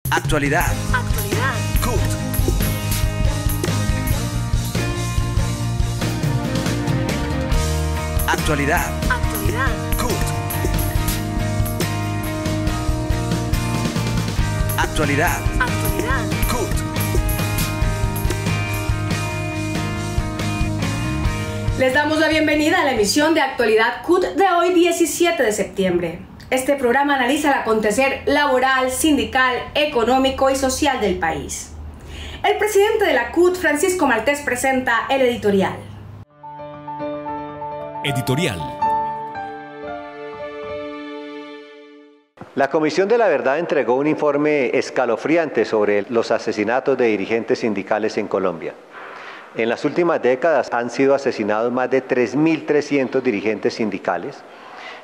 Actualidad. CUT. Actualidad. CUT. Actualidad. CUT. Les damos la bienvenida a la emisión de Actualidad CUT de hoy 17 de septiembre. Este programa analiza el acontecer laboral, sindical, económico y social del país. El presidente de la CUT, Francisco Maltés, presenta el editorial. Editorial. La Comisión de la Verdad entregó un informe escalofriante sobre los asesinatos de dirigentes sindicales en Colombia. En las últimas décadas han sido asesinados más de 3.300 dirigentes sindicales,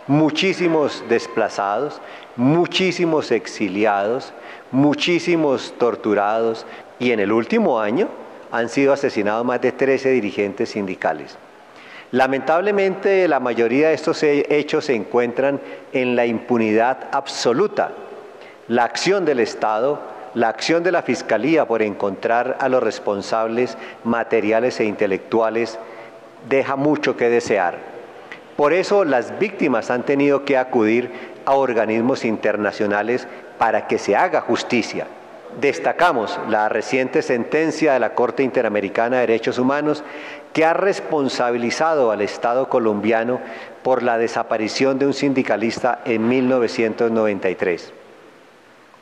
muchísimos desplazados, muchísimos exiliados, muchísimos torturados y en el último año han sido asesinados más de 13 dirigentes sindicales. Lamentablemente, la mayoría de estos hechos se encuentran en la impunidad absoluta. La acción del Estado, la acción de la Fiscalía por encontrar a los responsables materiales e intelectuales deja mucho que desear. Por eso las víctimas han tenido que acudir a organismos internacionales para que se haga justicia. Destacamos la reciente sentencia de la Corte Interamericana de Derechos Humanos que ha responsabilizado al Estado colombiano por la desaparición de un sindicalista en 1993.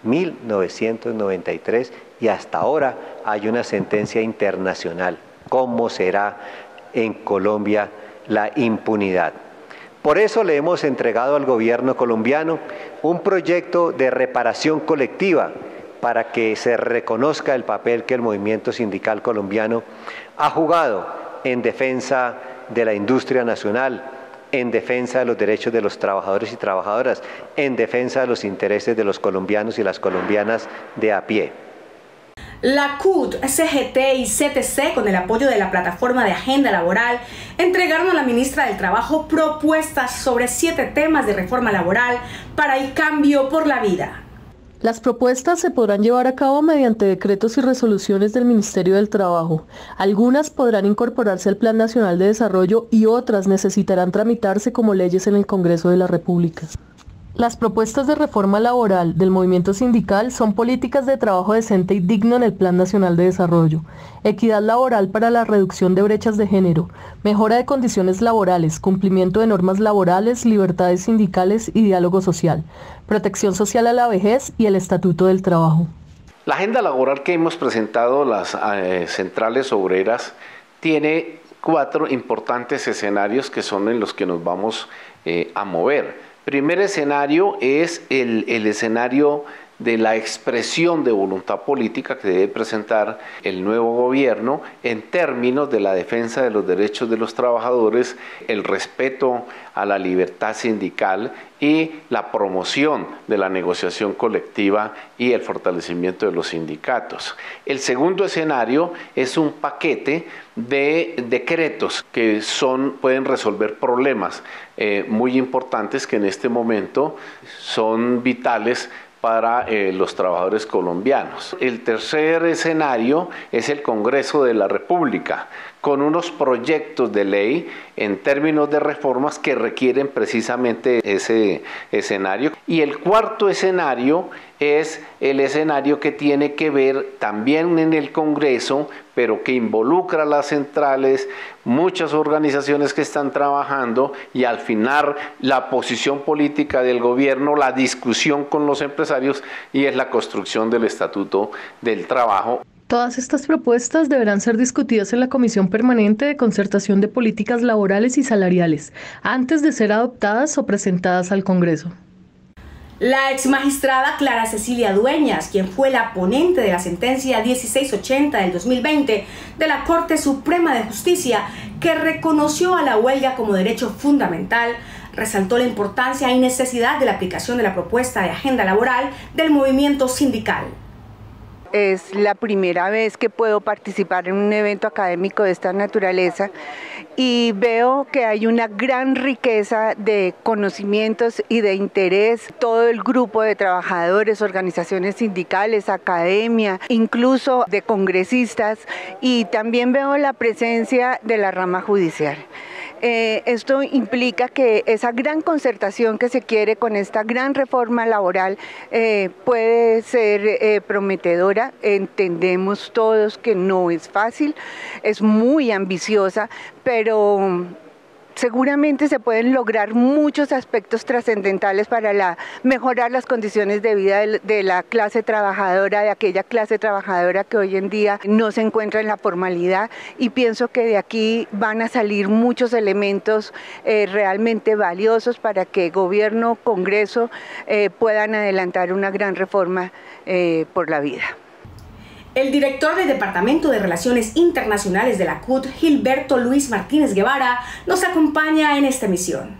1993 y hasta ahora hay una sentencia internacional. ¿Cómo será en Colombia la impunidad? Por eso le hemos entregado al gobierno colombiano un proyecto de reparación colectiva para que se reconozca el papel que el movimiento sindical colombiano ha jugado en defensa de la industria nacional, en defensa de los derechos de los trabajadores y trabajadoras, en defensa de los intereses de los colombianos y las colombianas de a pie. La CUT, CGT y CTC, con el apoyo de la Plataforma de Agenda Laboral, entregaron a la ministra del Trabajo propuestas sobre 7 temas de reforma laboral para el cambio por la vida. Las propuestas se podrán llevar a cabo mediante decretos y resoluciones del Ministerio del Trabajo. Algunas podrán incorporarse al Plan Nacional de Desarrollo y otras necesitarán tramitarse como leyes en el Congreso de la República. Las propuestas de reforma laboral del movimiento sindical son políticas de trabajo decente y digno en el Plan Nacional de Desarrollo, equidad laboral para la reducción de brechas de género, mejora de condiciones laborales, cumplimiento de normas laborales, libertades sindicales y diálogo social, protección social a la vejez y el Estatuto del Trabajo. La agenda laboral que hemos presentado las centrales obreras tiene 4 importantes escenarios que son en los que nos vamos a mover. Primer escenario es el escenario de la expresión de voluntad política que debe presentar el nuevo gobierno en términos de la defensa de los derechos de los trabajadores, el respeto a la libertad sindical y la promoción de la negociación colectiva y el fortalecimiento de los sindicatos. El segundo escenario es un paquete de decretos que pueden resolver problemas muy importantes que en este momento son vitales para los trabajadores colombianos. El tercer escenario es el Congreso de la República, con unos proyectos de ley en términos de reformas que requieren precisamente ese escenario. Y el cuarto escenario es el escenario que tiene que ver también en el Congreso, pero que involucra a las centrales, muchas organizaciones que están trabajando y al final la posición política del gobierno, la discusión con los empresarios y es la construcción del Estatuto del Trabajo. Todas estas propuestas deberán ser discutidas en la Comisión Permanente de Concertación de Políticas Laborales y Salariales, antes de ser adoptadas o presentadas al Congreso. La exmagistrada Clara Cecilia Dueñas, quien fue la ponente de la sentencia 1680 del 2020 de la Corte Suprema de Justicia, que reconoció a la huelga como derecho fundamental, resaltó la importancia y necesidad de la aplicación de la propuesta de agenda laboral del movimiento sindical. es la primera vez que puedo participar en un evento académico de esta naturaleza y veo que hay una gran riqueza de conocimientos y de interés. Todo el grupo de trabajadores, organizaciones sindicales, academia, incluso de congresistas, y también veo la presencia de la rama judicial. Esto implica que esa gran concertación que se quiere con esta gran reforma laboral puede ser prometedora. Entendemos todos que no es fácil, es muy ambiciosa, pero seguramente se pueden lograr muchos aspectos trascendentales para mejorar las condiciones de vida de la clase trabajadora, de aquella clase trabajadora que hoy en día no se encuentra en la formalidad, y pienso que de aquí van a salir muchos elementos realmente valiosos para que gobierno, Congreso puedan adelantar una gran reforma por la vida. El director del Departamento de Relaciones Internacionales de la CUT, Gilberto Luis Martínez Guevara, nos acompaña en esta emisión.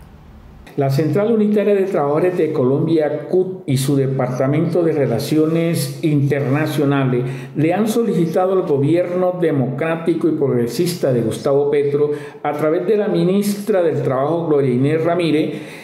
La Central Unitaria de Trabajadores de Colombia, CUT, y su Departamento de Relaciones Internacionales le han solicitado al gobierno democrático y progresista de Gustavo Petro, a través de la ministra del Trabajo, Gloria Inés Ramírez,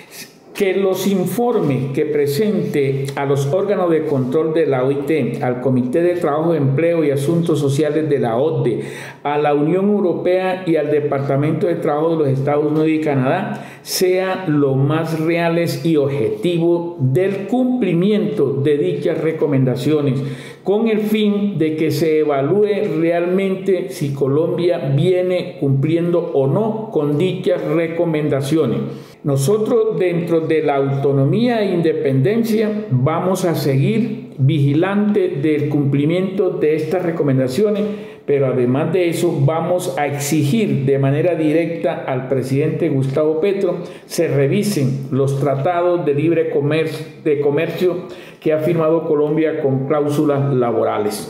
que los informes que presente a los órganos de control de la OIT, al Comité de Trabajo, Empleo y Asuntos Sociales de la OCDE, a la Unión Europea y al Departamento de Trabajo de los Estados Unidos y Canadá sean lo más reales y objetivos del cumplimiento de dichas recomendaciones, con el fin de que se evalúe realmente si Colombia viene cumpliendo o no con dichas recomendaciones. Nosotros, dentro de la autonomía e independencia, vamos a seguir vigilantes del cumplimiento de estas recomendaciones, pero además de eso vamos a exigir de manera directa al presidente Gustavo Petro se revisen los tratados de libre comercio que ha firmado Colombia con cláusulas laborales.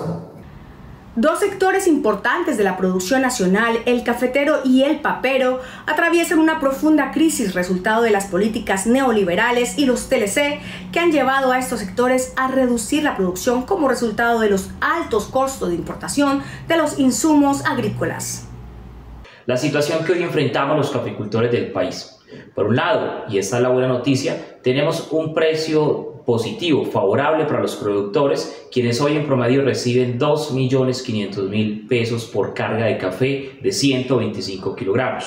Dos sectores importantes de la producción nacional, el cafetero y el papero, atraviesan una profunda crisis resultado de las políticas neoliberales y los TLC que han llevado a estos sectores a reducir la producción como resultado de los altos costos de importación de los insumos agrícolas. La situación que hoy enfrentamos los caficultores del país. Por un lado, y esta es la buena noticia, tenemos un precio positivo, favorable para los productores, quienes hoy en promedio reciben 2.500.000 pesos por carga de café de 125 kilogramos.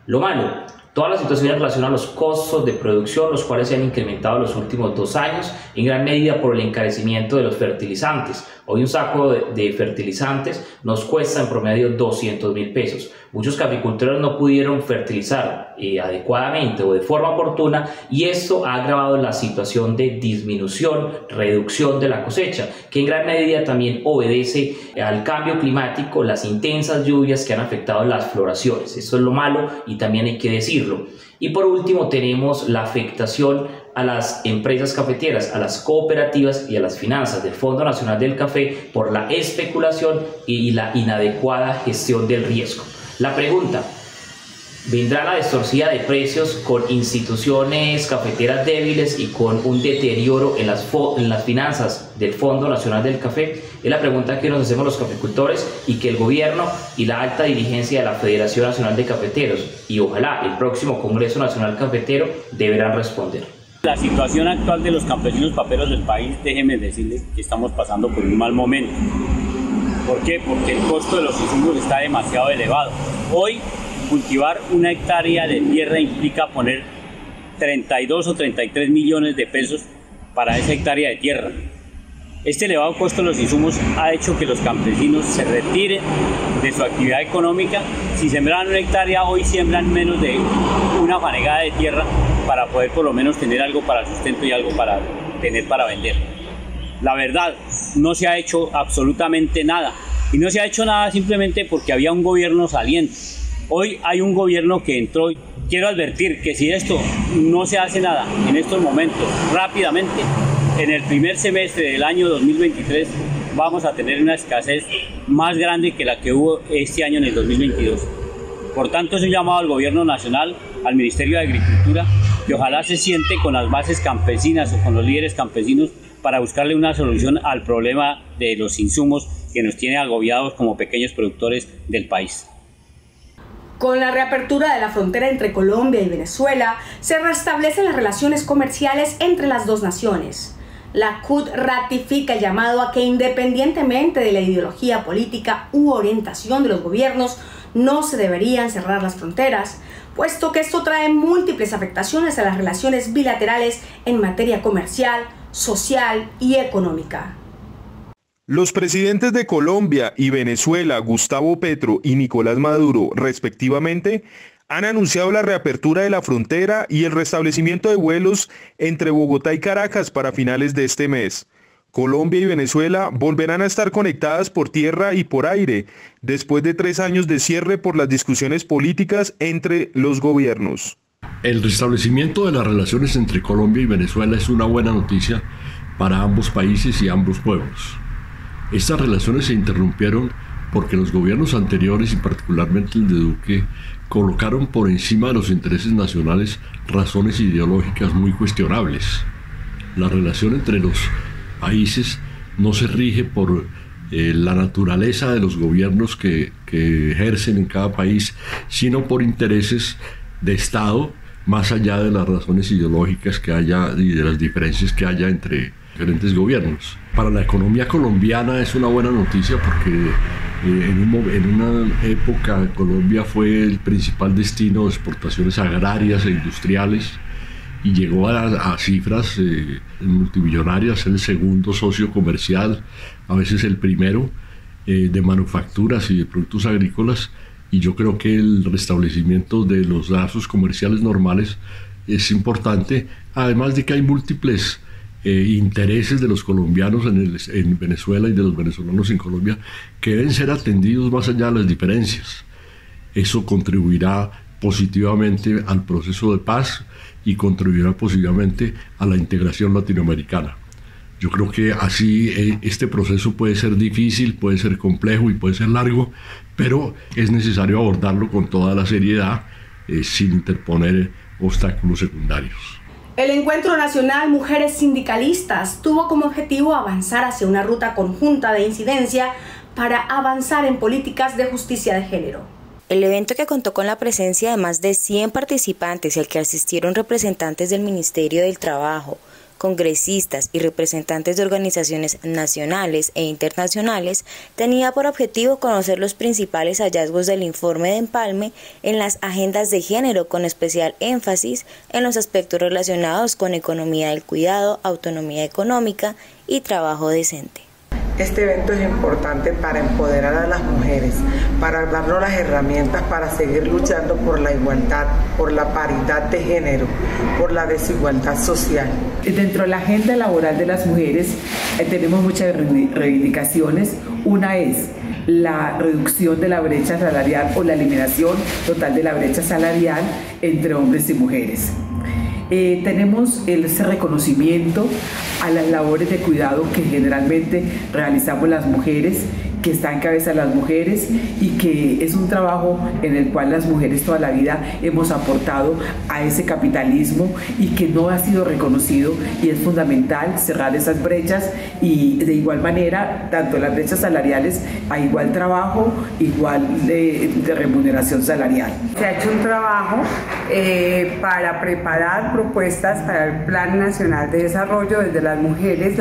Lo malo, toda la situación en relación a los costos de producción, los cuales se han incrementado en los últimos 2 años, en gran medida por el encarecimiento de los fertilizantes. Hoy un saco de fertilizantes nos cuesta en promedio 200.000 pesos. Muchos caficultores no pudieron fertilizar adecuadamente o de forma oportuna, y esto ha agravado la situación de disminución, reducción de la cosecha, que en gran medida también obedece al cambio climático, las intensas lluvias que han afectado las floraciones. Esto es lo malo y también hay que decirlo. Y por último tenemos la afectación a las empresas cafeteras, a las cooperativas y a las finanzas del Fondo Nacional del Café por la especulación y la inadecuada gestión del riesgo. La pregunta: ¿vendrá la distorsión de precios con instituciones cafeteras débiles y con un deterioro en las finanzas del Fondo Nacional del Café? Es la pregunta que nos hacemos los caficultores y que el gobierno y la alta dirigencia de la Federación Nacional de Cafeteros y ojalá el próximo Congreso Nacional Cafetero deberán responder. La situación actual de los campesinos paperos del país, déjenme decirles que estamos pasando por un mal momento. ¿Por qué? Porque el costo de los insumos está demasiado elevado. Hoy, cultivar una hectárea de tierra implica poner 32 o 33 millones de pesos para esa hectárea de tierra. Este elevado costo de los insumos ha hecho que los campesinos se retiren de su actividad económica. Si sembraban una hectárea, hoy siembran menos de una fanegada de tierra para poder por lo menos tener algo para el sustento y algo para tener para vender. La verdad, no se ha hecho absolutamente nada. Y no se ha hecho nada simplemente porque había un gobierno saliente. Hoy hay un gobierno que entró. Quiero advertir que si esto no se hace nada en estos momentos, rápidamente, en el primer semestre del año 2023 vamos a tener una escasez más grande que la que hubo este año en el 2022. Por tanto, es un llamado al gobierno nacional, al Ministerio de Agricultura, que ojalá se siente con las bases campesinas o con los líderes campesinos para buscarle una solución al problema de los insumos que nos tiene agobiados como pequeños productores del país. Con la reapertura de la frontera entre Colombia y Venezuela, se restablecen las relaciones comerciales entre las dos naciones. La CUT ratifica el llamado a que, independientemente de la ideología política u orientación de los gobiernos, no se deberían cerrar las fronteras, puesto que esto trae múltiples afectaciones a las relaciones bilaterales en materia comercial, social y económica. Los presidentes de Colombia y Venezuela, Gustavo Petro y Nicolás Maduro, respectivamente, han anunciado la reapertura de la frontera y el restablecimiento de vuelos entre Bogotá y Caracas para finales de este mes. Colombia y Venezuela volverán a estar conectadas por tierra y por aire, después de 3 años de cierre por las discusiones políticas entre los gobiernos. El restablecimiento de las relaciones entre Colombia y Venezuela es una buena noticia para ambos países y ambos pueblos. Estas relaciones se interrumpieron porque los gobiernos anteriores, y particularmente el de Duque, colocaron por encima de los intereses nacionales razones ideológicas muy cuestionables. La relación entre los países no se rige por la naturaleza de los gobiernos que ejercen en cada país, sino por intereses de Estado, más allá de las razones ideológicas que haya y de las diferencias que haya entre diferentes gobiernos. Para la economía colombiana es una buena noticia porque en una época Colombia fue el principal destino de exportaciones agrarias e industriales y llegó a cifras multimillonarias, el segundo socio comercial, a veces el primero, de manufacturas y de productos agrícolas, y yo creo que el restablecimiento de los lazos comerciales normales es importante, además de que hay múltiples intereses de los colombianos en Venezuela y de los venezolanos en Colombia que deben ser atendidos más allá de las diferencias. Eso contribuirá positivamente al proceso de paz y contribuirá positivamente a la integración latinoamericana. Yo creo que así este proceso puede ser difícil, puede ser complejo y puede ser largo, pero es necesario abordarlo con toda la seriedad, sin interponer obstáculos secundarios. El Encuentro Nacional Mujeres Sindicalistas tuvo como objetivo avanzar hacia una ruta conjunta de incidencia para avanzar en políticas de justicia de género. El evento, que contó con la presencia de más de 100 participantes y al que asistieron representantes del Ministerio del Trabajo, congresistas y representantes de organizaciones nacionales e internacionales, tenía por objetivo conocer los principales hallazgos del informe de empalme en las agendas de género, con especial énfasis en los aspectos relacionados con economía del cuidado, autonomía económica y trabajo decente. Este evento es importante para empoderar a las mujeres, para darnos las herramientas para seguir luchando por la igualdad, por la paridad de género, por la desigualdad social. Dentro de la agenda laboral de las mujeres tenemos muchas reivindicaciones. Una es la reducción de la brecha salarial o la eliminación total de la brecha salarial entre hombres y mujeres. Tenemos ese reconocimiento a las labores de cuidado que generalmente realizamos las mujeres, que está en cabeza de las mujeres y que es un trabajo en el cual las mujeres toda la vida hemos aportado a ese capitalismo y que no ha sido reconocido, y es fundamental cerrar esas brechas y de igual manera tanto las brechas salariales a igual trabajo, igual de remuneración salarial. Se ha hecho un trabajo para preparar propuestas para el Plan Nacional de Desarrollo desde las mujeres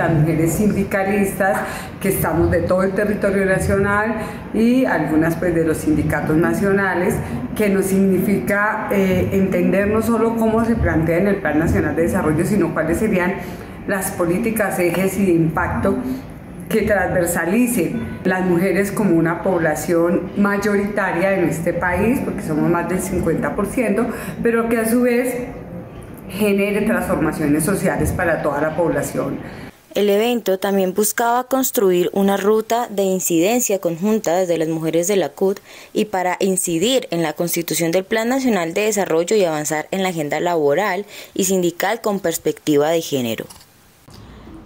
sindicalistas que estamos de todo el territorio nacional y algunas pues de los sindicatos nacionales, que nos significa entender no solo cómo se plantea en el Plan Nacional de Desarrollo, sino cuáles serían las políticas, ejes y de impacto que transversalicen las mujeres como una población mayoritaria en este país, porque somos más del 50%, pero que a su vez genere transformaciones sociales para toda la población. El evento también buscaba construir una ruta de incidencia conjunta desde las mujeres de la CUT y para incidir en la constitución del Plan Nacional de Desarrollo y avanzar en la agenda laboral y sindical con perspectiva de género.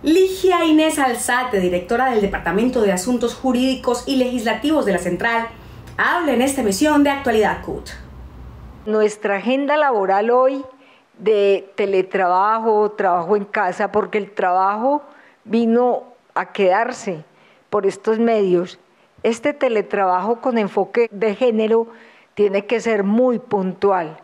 Ligia Inés Alzate, directora del Departamento de Asuntos Jurídicos y Legislativos de la Central, habla en esta emisión de Actualidad CUT. Nuestra agenda laboral hoy de teletrabajo, trabajo en casa, porque el trabajo vino a quedarse por estos medios. Este teletrabajo con enfoque de género tiene que ser muy puntual.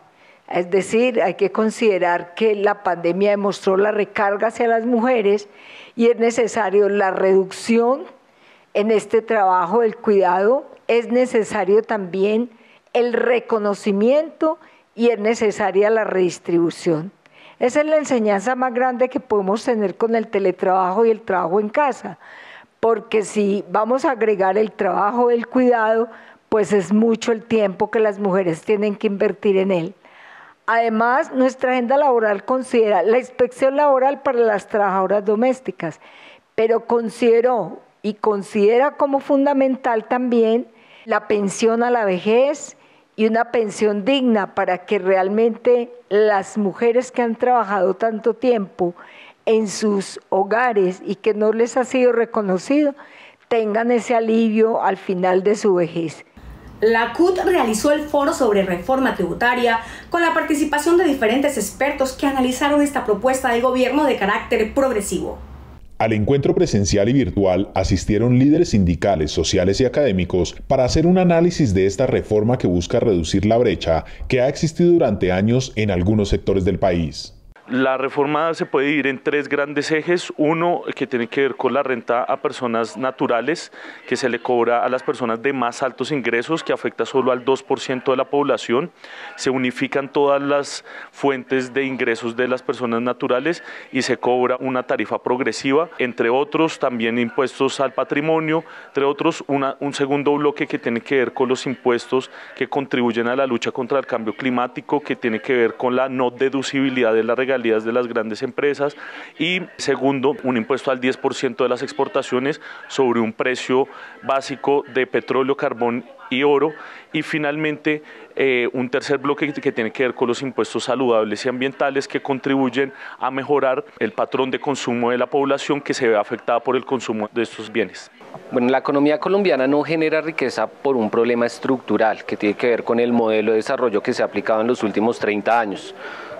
Es decir, hay que considerar que la pandemia demostró la recarga hacia las mujeres y es necesario la reducción en este trabajo del cuidado, es necesario también el reconocimiento y es necesaria la redistribución. Esa es la enseñanza más grande que podemos tener con el teletrabajo y el trabajo en casa, porque si vamos a agregar el trabajo del cuidado, pues es mucho el tiempo que las mujeres tienen que invertir en él. Además, nuestra agenda laboral considera la inspección laboral para las trabajadoras domésticas, pero consideró y considera como fundamental también la pensión a la vejez y una pensión digna para que realmente las mujeres que han trabajado tanto tiempo en sus hogares y que no les ha sido reconocido, tengan ese alivio al final de su vejez. La CUT realizó el foro sobre reforma tributaria con la participación de diferentes expertos que analizaron esta propuesta de gobierno de carácter progresivo. Al encuentro presencial y virtual asistieron líderes sindicales, sociales y académicos para hacer un análisis de esta reforma que busca reducir la brecha que ha existido durante años en algunos sectores del país. La reforma se puede dividir en tres grandes ejes. Uno que tiene que ver con la renta a personas naturales, que se le cobra a las personas de más altos ingresos, que afecta solo al 2% de la población. Se unifican todas las fuentes de ingresos de las personas naturales y se cobra una tarifa progresiva, entre otros también impuestos al patrimonio, entre otros un segundo bloque que tiene que ver con los impuestos que contribuyen a la lucha contra el cambio climático, que tiene que ver con la no deducibilidad de la regalía de las grandes empresas, y segundo, un impuesto al 10% de las exportaciones sobre un precio básico de petróleo, carbón y oro, y finalmente un tercer bloque que tiene que ver con los impuestos saludables y ambientales que contribuyen a mejorar el patrón de consumo de la población que se ve afectada por el consumo de estos bienes. Bueno, la economía colombiana no genera riqueza por un problema estructural que tiene que ver con el modelo de desarrollo que se ha aplicado en los últimos 30 años.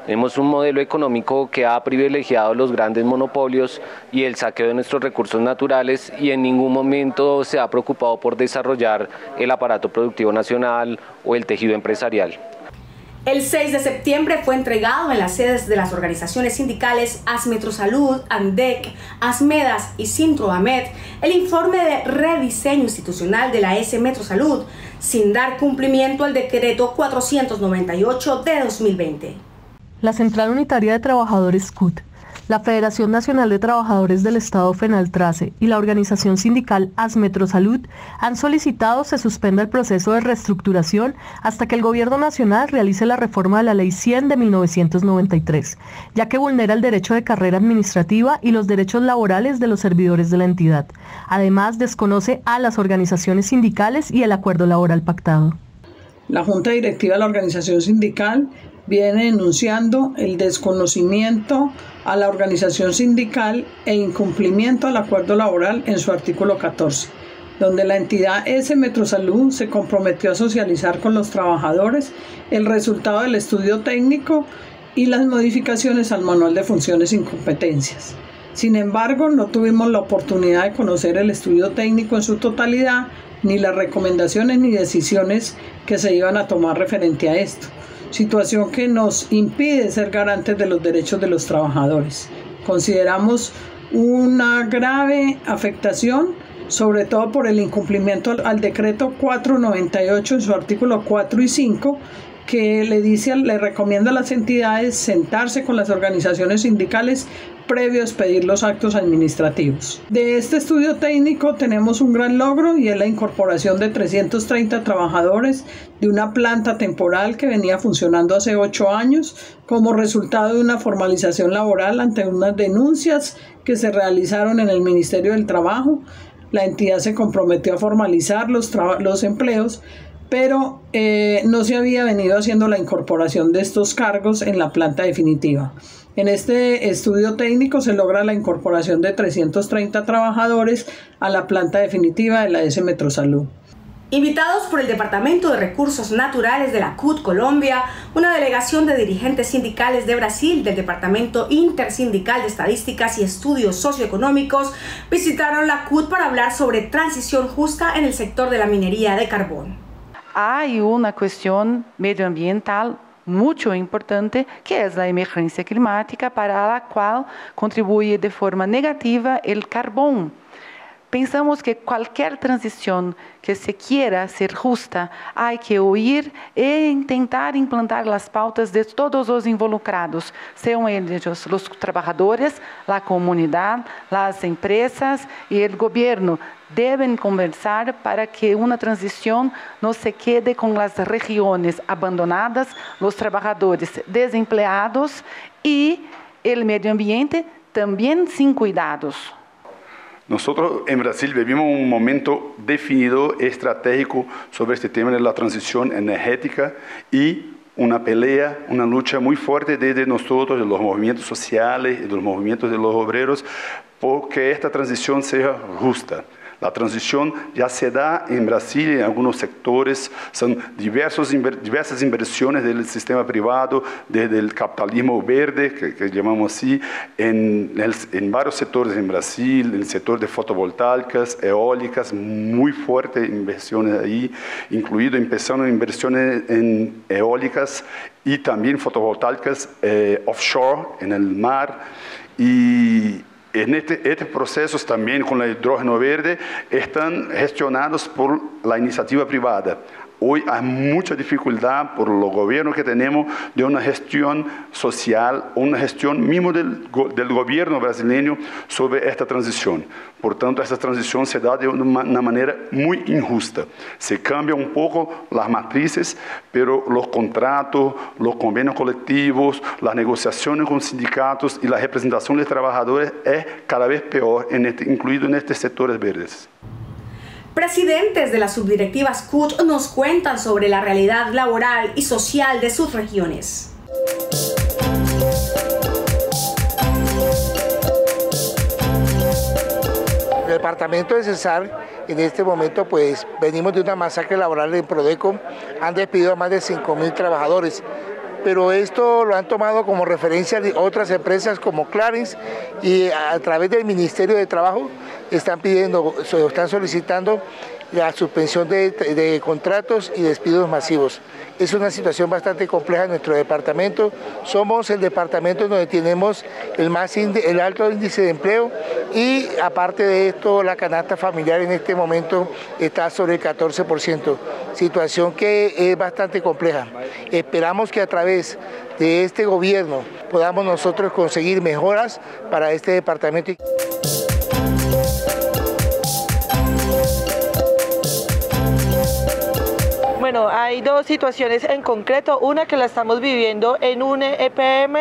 Tenemos un modelo económico que ha privilegiado los grandes monopolios y el saqueo de nuestros recursos naturales y en ningún momento se ha preocupado por desarrollar el aparato productivo nacional o el tejido empresarial. El 6 de septiembre fue entregado en las sedes de las organizaciones sindicales Asmetrosalud, ANDEC, Asmedas y Sintroamed el informe de rediseño institucional de la S Metrosalud, sin dar cumplimiento al decreto 498 de 2020. La Central Unitaria de Trabajadores CUT, la Federación Nacional de Trabajadores del Estado FENALTRACE y la organización sindical Asmetrosalud han solicitado se suspenda el proceso de reestructuración hasta que el Gobierno Nacional realice la reforma de la Ley 100 de 1993, ya que vulnera el derecho de carrera administrativa y los derechos laborales de los servidores de la entidad. Además, desconoce a las organizaciones sindicales y el acuerdo laboral pactado. La Junta Directiva de la organización sindical viene denunciando el desconocimiento a la organización sindical e incumplimiento al acuerdo laboral en su artículo 14, donde la entidad S Metrosalud se comprometió a socializar con los trabajadores el resultado del estudio técnico y las modificaciones al manual de funciones y competencias. Sin embargo, no tuvimos la oportunidad de conocer el estudio técnico en su totalidad, ni las recomendaciones ni decisiones que se iban a tomar referente a esto, situación que nos impide ser garantes de los derechos de los trabajadores. Consideramos una grave afectación, sobre todo por el incumplimiento al decreto 498 en su artículo 4 y 5, que le recomienda a las entidades sentarse con las organizaciones sindicales previo a expedir los actos administrativos. De este estudio técnico tenemos un gran logro y es la incorporación de 330 trabajadores de una planta temporal que venía funcionando hace 8 años como resultado de una formalización laboral ante unas denuncias que se realizaron en el Ministerio del Trabajo. La entidad se comprometió a formalizar los empleos, pero no se había venido haciendo la incorporación de estos cargos en la planta definitiva. En este estudio técnico se logra la incorporación de 330 trabajadores a la planta definitiva de la S Metrosalud. Invitados por el Departamento de Recursos Naturales de la CUT Colombia, una delegación de dirigentes sindicales de Brasil del Departamento Intersindical de Estadísticas y Estudios Socioeconómicos visitaron la CUT para hablar sobre transición justa en el sector de la minería de carbón. Hay una cuestión medioambiental muy importante, que es la emergencia climática, para la cual contribuye de forma negativa el carbón. Pensamos que cualquier transición que se quiera ser justa, hay que oír e intentar implantar las pautas de todos los involucrados, sean ellos los trabajadores, la comunidad, las empresas y el gobierno. Deben conversar para que una transición no se quede con las regiones abandonadas, los trabajadores desempleados y el medio ambiente también sin cuidados. Nosotros en Brasil vivimos un momento definido, estratégico sobre este tema de la transición energética y una pelea, una lucha muy fuerte desde nosotros, de los movimientos sociales y de los movimientos de los obreros, porque esta transición sea justa. La transición ya se da en Brasil en algunos sectores, son diversas inversiones del sistema privado, desde el capitalismo verde, que llamamos así, en varios sectores en Brasil, en el sector de fotovoltaicas, eólicas, muy fuertes inversiones ahí, incluido empezando inversiones en eólicas y también fotovoltaicas offshore, en el mar, y en estos procesos también con el hidrógeno verde están gestionados por la iniciativa privada. Hoy hay mucha dificultad por los gobiernos que tenemos de una gestión social, una gestión mismo del gobierno brasileño sobre esta transición. Por tanto, esta transición se da de una manera muy injusta. Se cambian un poco las matrices, pero los contratos, los convenios colectivos, las negociaciones con sindicatos y la representación de trabajadores es cada vez peor, incluido en estos sectores verdes. Presidentes de las subdirectivas CUT nos cuentan sobre la realidad laboral y social de sus regiones. El departamento de Cesar, en este momento, pues venimos de una masacre laboral en Prodeco. Han despedido a más de 5.000 trabajadores. Pero esto lo han tomado como referencia de otras empresas como Clarins, y a través del Ministerio de Trabajo están solicitando la suspensión de contratos y despidos masivos. Es una situación bastante compleja en nuestro departamento. Somos el departamento donde tenemos el alto índice de empleo, y aparte de esto, la canasta familiar en este momento está sobre el 14%, situación que es bastante compleja. Esperamos que a través de este gobierno podamos nosotros conseguir mejoras para este departamento. Bueno, hay dos situaciones en concreto, una que la estamos viviendo en un EPM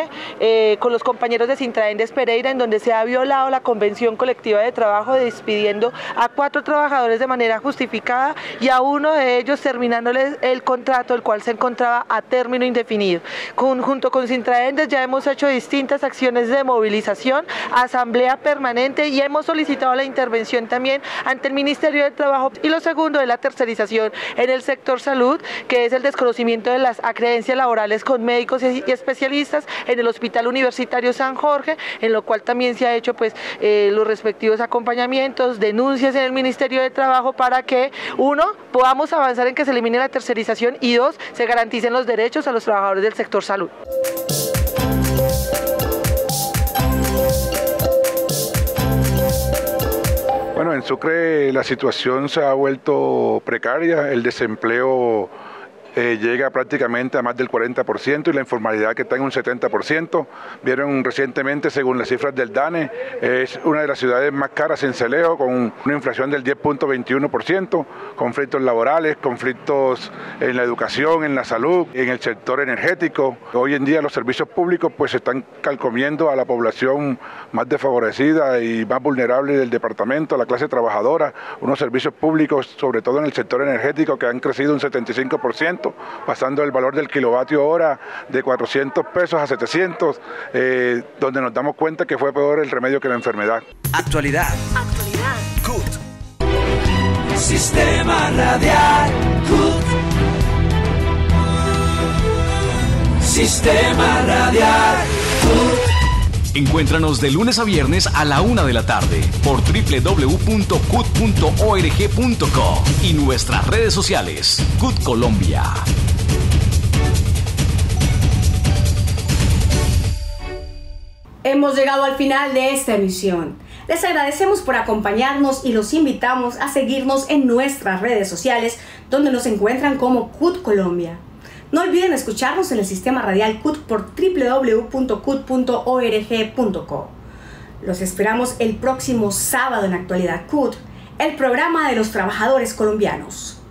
con los compañeros de Sintraendes Pereira, en donde se ha violado la convención colectiva de trabajo, despidiendo a 4 trabajadores de manera justificada y a uno de ellos terminándoles el contrato, el cual se encontraba a término indefinido. Junto con Sintraendes ya hemos hecho distintas acciones de movilización, asamblea permanente, y hemos solicitado la intervención también ante el Ministerio de Trabajo. Y lo segundo es la tercerización en el sector salud, que es el desconocimiento de las acreencias laborales con médicos y especialistas en el Hospital Universitario San Jorge, en lo cual también se ha hecho los respectivos acompañamientos, denuncias en el Ministerio de Trabajo para que, 1, podamos avanzar en que se elimine la tercerización, y 2, se garanticen los derechos a los trabajadores del sector salud. Bueno, en Sucre la situación se ha vuelto precaria, el desempleo llega prácticamente a más del 40% y la informalidad que está en un 70%. Vieron recientemente, según las cifras del DANE, es una de las ciudades más caras en Celeo, con una inflación del 10.21%, conflictos laborales, conflictos en la educación, en la salud, en el sector energético. Hoy en día los servicios públicos pues están calcomiendo a la población más desfavorecida y más vulnerable del departamento, a la clase trabajadora, unos servicios públicos, sobre todo en el sector energético, que han crecido un 75%, pasando el valor del kilovatio hora de 400 pesos a 700, donde nos damos cuenta que fue peor el remedio que la enfermedad. Actualidad. Sí, Sistema Radial CUT. Sistema Radial CUT. Encuéntranos de lunes a viernes a la 1 de la tarde por www.cut.org.co y nuestras redes sociales CUT Colombia. Hemos llegado al final de esta emisión. Les agradecemos por acompañarnos y los invitamos a seguirnos en nuestras redes sociales, donde nos encuentran como CUT Colombia. No olviden escucharnos en el Sistema Radial CUT por www.cut.org.co. Los esperamos el próximo sábado en Actualidad CUT, el programa de los trabajadores colombianos.